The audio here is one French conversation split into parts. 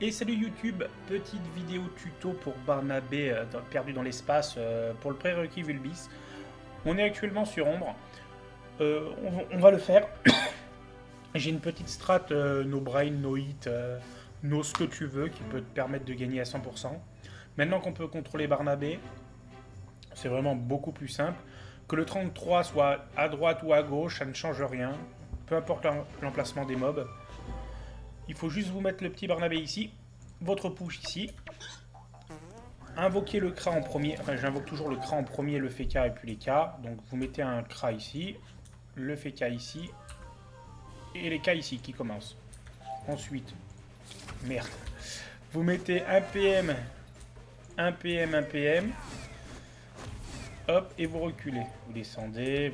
Et salut YouTube, petite vidéo tuto pour Barnabé perdu dans l'espace pour le prérequis Vulbis. On est actuellement sur Ombre. On va le faire. J'ai une petite strat no brain, no hit, no ce que tu veux qui peut te permettre de gagner à 100%. Maintenant qu'on peut contrôler Barnabé, c'est vraiment beaucoup plus simple. Que le 33 soit à droite ou à gauche, ça ne change rien. Peu importe l'emplacement des mobs. Il faut juste vous mettre le petit Barnabé ici, votre push ici. Invoquer le Kra en premier, enfin j'invoque toujours le Kra en premier, le Feka et puis les K. Donc vous mettez un Kra ici, le Feka ici, et les K ici qui commencent. Ensuite, merde, vous mettez un PM, un PM, un PM, hop, et vous reculez. Vous descendez,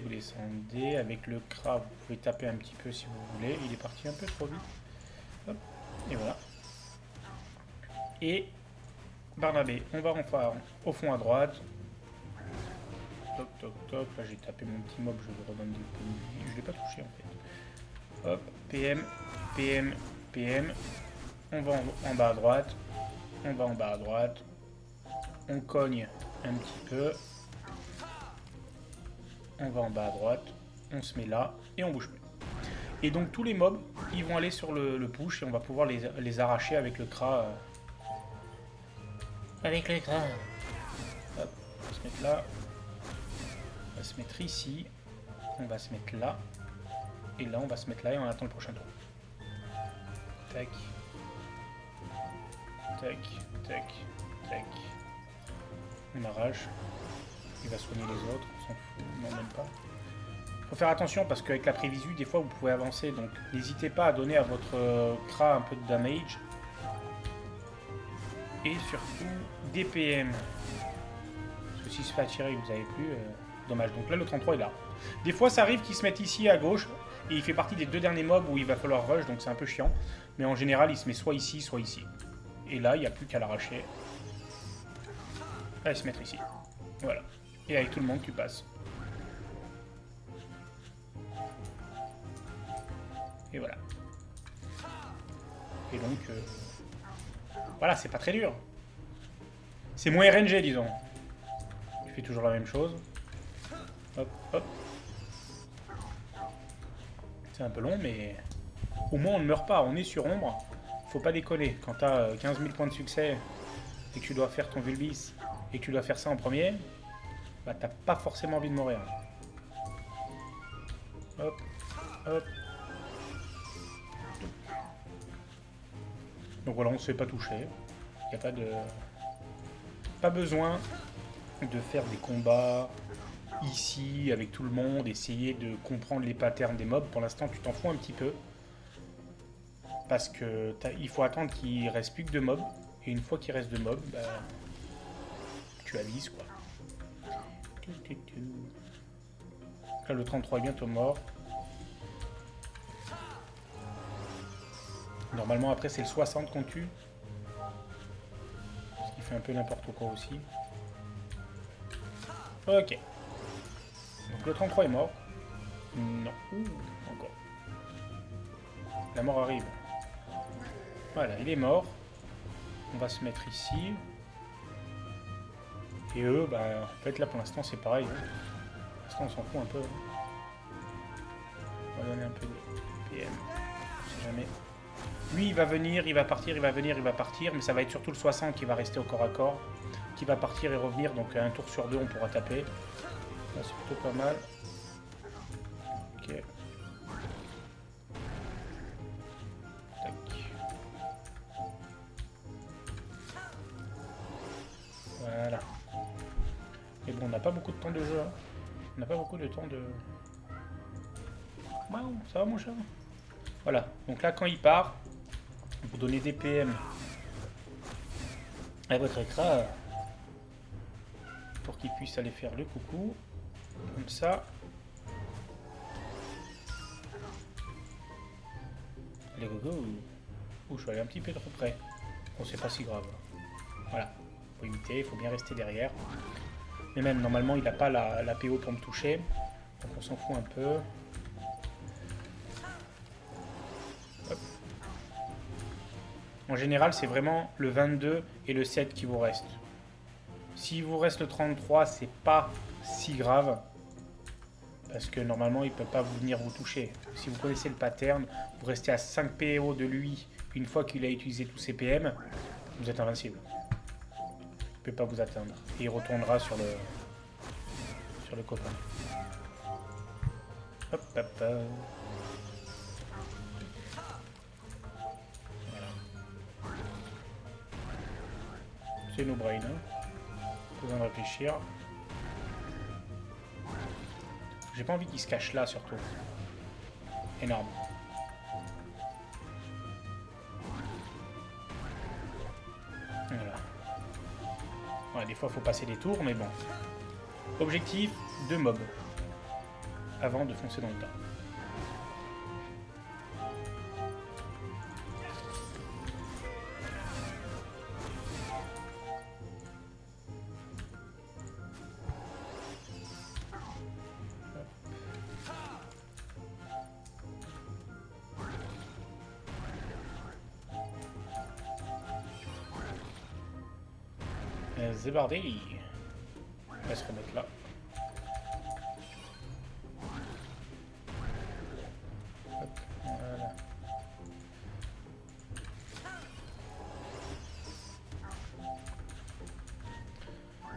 avec le Kra, vous pouvez taper un petit peu si vous voulez. Il est parti un peu trop vite. Hop, et voilà. Et Barnabé, on va enfin au fond à droite. Toc, toc, toc. Là, j'ai tapé mon petit mob, je lui redonne des PNJ. Je ne l'ai pas touché en fait. Hop, PM, PM, PM. On va en bas à droite. On va en bas à droite. On cogne un petit peu. On va en bas à droite. On se met là et on bouge plus. Et donc tous les mobs, ils vont aller sur le push et on va pouvoir les arracher avec le Kra. Avec le Kra. Hop, on va se mettre là. On va se mettre ici. On va se mettre là. Et là, on va se mettre là et on attend le prochain tour. Tac. Tac, tac, tac. On arrache. Il va soigner les autres. On s'en fout. Non, même pas. Faut faire attention parce qu'avec la prévisu, des fois, vous pouvez avancer. Donc, n'hésitez pas à donner à votre Kra un peu de damage. Et surtout, des PM. Parce que s'il se fait attirer et que vous n'avez plus, dommage. Donc là, le 33 est là. Des fois, ça arrive qu'il se mette ici à gauche. Et il fait partie des deux derniers mobs où il va falloir rush, donc c'est un peu chiant. Mais en général, il se met soit ici, soit ici. Et là, il n'y a plus qu'à l'arracher. Allez se mettre ici. Voilà. Et avec tout le monde, tu passes. Et voilà. Et donc, voilà, c'est pas très dur. C'est moins RNG, disons. Tu fais toujours la même chose. Hop, hop. C'est un peu long, mais au moins on ne meurt pas. On est sur Ombre. Faut pas déconner. Quand t'as 15 000 points de succès et que tu dois faire ton Vulbis et que tu dois faire ça en premier, bah t'as pas forcément envie de mourir. Hop, hop. Donc voilà, on se fait pas toucher. Il n'y a pas de... Pas besoin de faire des combats ici avec tout le monde, essayer de comprendre les patterns des mobs. Pour l'instant, tu t'en fous un petit peu. Parce que il faut attendre qu'il reste plus que 2 mobs. Et une fois qu'il reste 2 mobs, bah, tu avises quoi. Là, le 33 est bientôt mort. Normalement, après, c'est le 60 qu'on tue. Ce qui fait un peu n'importe quoi aussi. Ok. Donc le 33 est mort. Non. Ouh, encore. La mort arrive. Voilà, il est mort. On va se mettre ici. Et eux, bah, en fait, là, pour l'instant, c'est pareil. Pour l'instant, on s'en fout un peu. On va donner un peu de PM. On sait jamais. Lui, il va venir, il va partir, il va venir, il va partir. Mais ça va être surtout le 60 qui va rester au corps à corps. Qui va partir et revenir. Donc, un tour sur 2, on pourra taper. Là, c'est plutôt pas mal. Ok. Tac. Voilà. Mais bon, on n'a pas beaucoup de temps de jeu. Hein. On n'a pas beaucoup de temps de... Waouh, ça va mon chat. Voilà, donc là quand il part, vous donnez des PM à votre écran pour qu'il puisse aller faire le coucou. Comme ça. Allez, go go. Ouh, je suis allé un petit peu trop près. Bon, c'est pas si grave. Voilà, faut éviter, il faut bien rester derrière. Mais même, normalement, il n'a pas la PO pour me toucher. Donc on s'en fout un peu. Hop. En général, c'est vraiment le 22 et le 7 qui vous restent. S'il vous reste le 33, c'est pas si grave. Parce que normalement, il ne peut pas venir vous toucher. Si vous connaissez le pattern, vous restez à 5 PO de lui une fois qu'il a utilisé tous ses PM, vous êtes invincible. Il ne peut pas vous atteindre. Et il retournera sur le copain. Hop, hop, hop. Voilà. C'est no brain. Hein. Pas besoin de réfléchir. J'ai pas envie qu'il se cache là, surtout. Énorme. Voilà. Ouais, des fois, il faut passer des tours, mais bon. Objectif, 2 mobs. Avant de foncer dans le tas. Zébardé. On va se remettre là. Hop, voilà.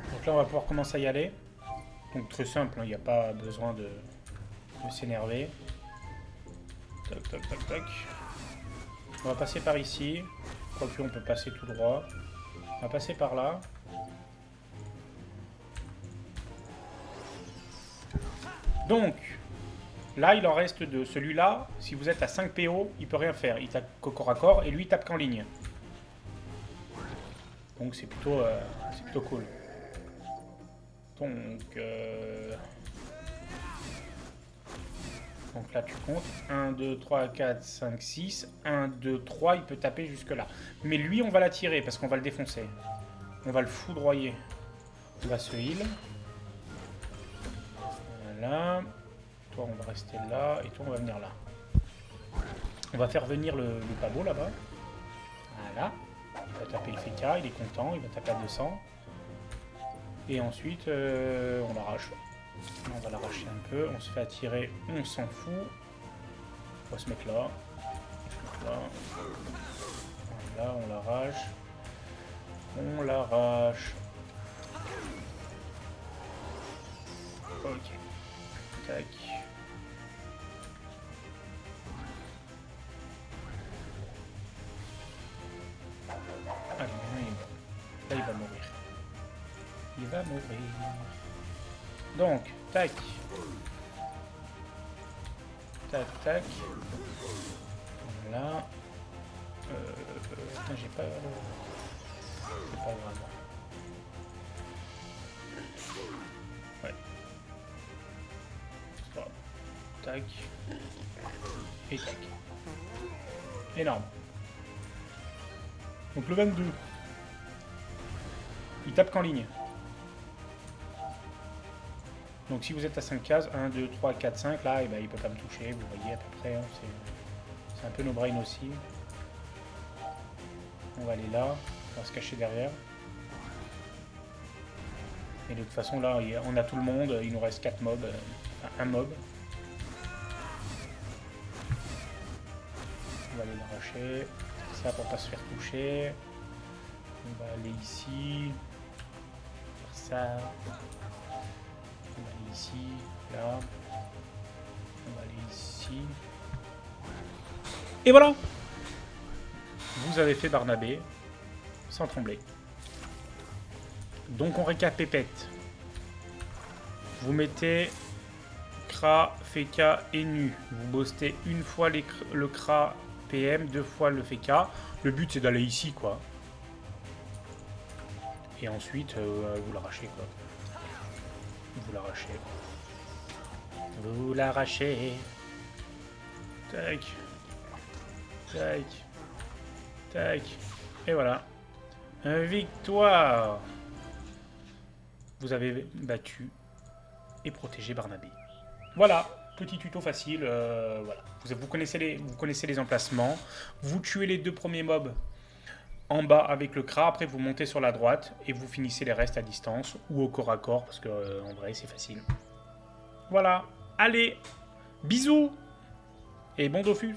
Donc là, on va pouvoir commencer à y aller. Donc très simple, il n'y a pas besoin de s'énerver. Toc, toc, toc, toc. On va passer par ici. Quoique on peut passer tout droit. On va passer par là. Donc, là, il en reste 2. Celui-là, si vous êtes à 5 PO, il peut rien faire. Il tape qu'au corps à corps et lui, il tape qu'en ligne. Donc, c'est plutôt cool. Donc là, tu comptes. 1, 2, 3, 4, 5, 6. 1, 2, 3, il peut taper jusque là. Mais lui, on va l'attirer parce qu'on va le défoncer. On va le foudroyer. On va se heal. Voilà. Toi, on va rester là. Et toi, on va venir là. On va faire venir le pabo là-bas. Voilà. Il va taper le FK. Il est content. Il va taper à 200. Et ensuite, on l'arrache. On va l'arracher un peu. On se fait attirer. On s'en fout. On va se mettre là. Là. Voilà, on l'arrache. On l'arrache. Ok. Tac. Allez, là, il va mourir. Il va mourir. Donc, tac. Tac, tac. Voilà. Putain, j'ai pas... C'est pas grave. Ouais. Stop. Tac. Et tac. Énorme. Donc le 22. Il tape qu'en ligne. Donc si vous êtes à 5 cases, 1, 2, 3, 4, 5, là, et ben, il peut pas me toucher, vous voyez à peu près. Hein, c'est un peu no brain aussi. On va aller là, on va se cacher derrière. Et de toute façon, là, on a tout le monde, il nous reste 4 mobs, enfin un mob. On va aller l'arracher. Ça pour pas se faire toucher. On va aller ici. Faire ça. On va aller ici. Là. On va aller ici. Et voilà! Vous avez fait Barnabé sans trembler. Donc on récapépète. Vous mettez Kra, Feka et Nu. Vous boostez une fois le Kra PM, 2 fois le Feka. Le but c'est d'aller ici quoi. Et ensuite vous l'arrachez quoi. Vous l'arrachez. Vous l'arrachez. Tac. Tac. Tac. Et voilà. Victoire. Vous avez battu et protégé Barnabé. Voilà, petit tuto facile. Voilà. Vous connaissez les emplacements. Vous tuez les 2 premiers mobs en bas avec le Kra. Après, vous montez sur la droite et vous finissez les restes à distance ou au corps à corps parce que en vrai, c'est facile. Voilà. Allez, bisous et bon Dofus.